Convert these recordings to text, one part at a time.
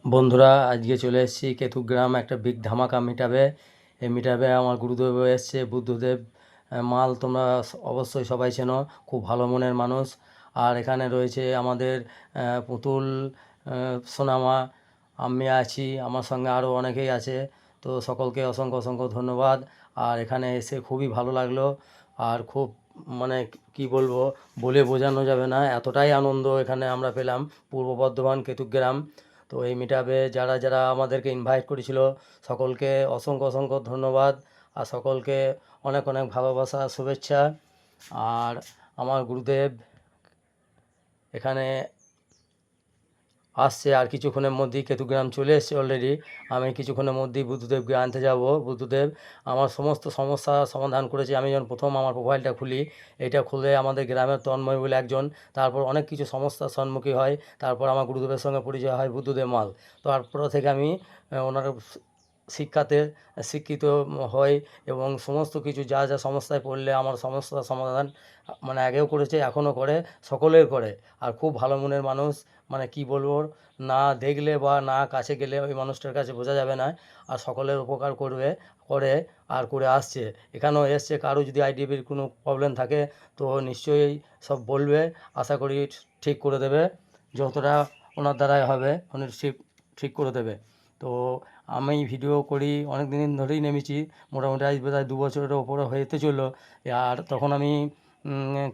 বন্ধুরা, আজকে চলে এসেছি কেতুগ্রাম একটা বিগ ধামাকা মিটাবে। এই মিটাবে আমার গুরুদেব এসছে, বুদ্ধদেব মাল। তোমরা অবশ্যই সবাই চেনো, খুব ভালো মনের মানুষ। আর এখানে রয়েছে আমাদের পুতুল, সোনামা, আমি আছি, আমার সঙ্গে আরও অনেকেই আছে। তো সকলকে অসংখ্য অসংখ্য ধন্যবাদ। আর এখানে এসে খুবই ভালো লাগলো। আর খুব মানে কি বলবো, বলে বোঝানো যাবে না, এতটাই আনন্দ এখানে আমরা পেলাম। পূর্ব বর্ধমান কেতুগ্রাম। তো এই মিটআপে যারা যারা আমাদেরকে ইনভাইট করেছিল সকলকে অসংখ্য অসংখ্য ধন্যবাদ। আর সকলকে অনেক অনেক ভালোবাসা, শুভেচ্ছা। আর আমার গুরুদেব এখানে আসছে, আর কিছুক্ষণের মধ্যেই কেতুগ্রাম চলে এসছে অলরেডি। আমি কিছুক্ষণের মধ্যেই বুদ্ধদেবকে আনতে যাব। বুদ্ধদেব আমার সমস্ত সমস্যার সমাধান করেছে। আমি যখন প্রথম আমার প্রোফাইলটা খুলি, এটা খুলে আমাদের গ্রামের তন্ময় বলে একজন, তারপর অনেক কিছু সমস্যার সম্মুখীন হয়। তারপর আমার গুরুদেবের সঙ্গে পরিচয় হয় বুদ্ধদেব মাল। তারপর থেকে আমি ওনার শিক্ষাতে শিক্ষিত হই, এবং সমস্ত কিছু যা যা সমস্যায় পড়লে আমার সমস্যার সমাধান মানে আগেও করেছে, এখনও করে, সকলের করে। আর খুব ভালো মনের মানুষ, মানে কি বলবো, না দেখলে বা না কাছে গেলে ওই মানুষটার কাছে বোঝা যাবে না। আর সকলের উপকার করবে, করে, আর করে আসছে। এখানেও এসছে, কারো যদি আইডিবির কোনো প্রবলেম থাকে তো নিশ্চয়ই সব বলবে। আশা করি ঠিক করে দেবে, যতটা ওনার দ্বারাই হবে উনি ঠিক ঠিক করে দেবে। তো আমি ভিডিও করি অনেক দিন ধরেই নেমেছি, মোটামুটি আজ বোধহয় 2 বছরের ওপরে হতে চললো। আর তখন আমি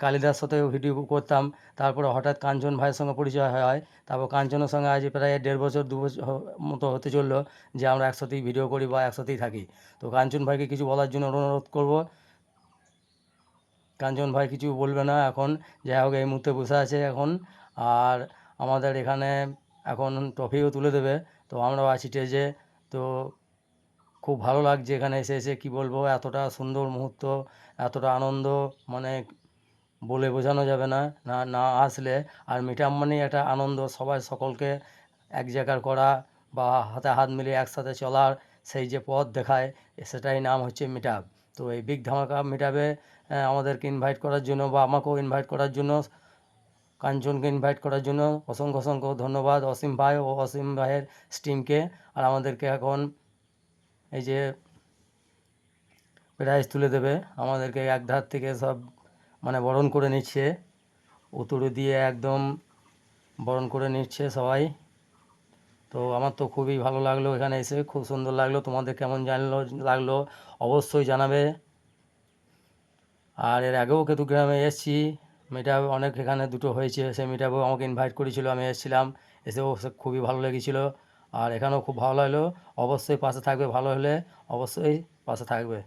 কালিদার সাথেও ভিডিও করতাম। তারপরে হঠাৎ কাঞ্চন ভাইয়ের সঙ্গে পরিচয় হয়। তারপর কাঞ্চনের সঙ্গে আজ প্রায় 1.5 বছর 2 বছর মতো হতে চললো যে আমরা একসাথেই ভিডিও করি বা একসাথেই থাকি। তো কাঞ্চন ভাইকে কিছু বলার জন্য অনুরোধ করব। কাঞ্চন ভাই কিছু বলবে না এখন, যাই হোক এই মুহূর্তে বসে আছে এখন। আর আমাদের এখানে এখন ট্রফিও তুলে দেবে, তো আমরাও আছি স্টেজে। তো খুব ভালো লাগছে এখানে এসে এসে, কী বলবো, এতটা সুন্দর মুহূর্ত, এতটা আনন্দ, মানে বলে বোঝানো যাবে না, না না আসলে। আর মিটআপ মানেই একটা আনন্দ, সবাই সকলকে এক জায়গার করা, বা হাতে হাত মিলিয়ে একসাথে চলার সেই যে পথ দেখায়, সেটাই নাম হচ্ছে মিটআপ। তো এই বিগ ধামাকা মিটআপে আমাদেরকে ইনভাইট করার জন্য, বা আমাকেও ইনভাইট করার জন্য, কাঞ্চনকে ইনভাইট করার জন্য অসংখ্য অসংখ্য ধন্যবাদ, অসীম ভাই ও অসীম ভাইয়ের স্টিমকে। আর আমাদেরকে এখন এই যে প্রাইজ তুলে দেবে, আমাদেরকে এক ধার থেকে সব মানে বরণ করে নিচ্ছে, উতুড়ে দিয়ে একদম বরণ করে নিচ্ছে সবাই। তো আমার তো খুবই ভালো লাগলো, এখানে এসে খুব সুন্দর লাগলো। তোমাদের কেমন লাগলো অবশ্যই জানাবে। আর এর আগেও কেতুগ্রামে এসেছি, মিটআপ অনেক এখানে দুটো হয়েছে, সেই মিটআপেও আমাকে ইনভাইট করেছিল, আমি এসেছিলাম, এসেও খুবই ভালো লেগেছিলো। আর এখানেও খুব ভালো লাগলো। অবশ্যই পাশে থাকবে, ভালো হলে অবশ্যই পাশে থাকবে।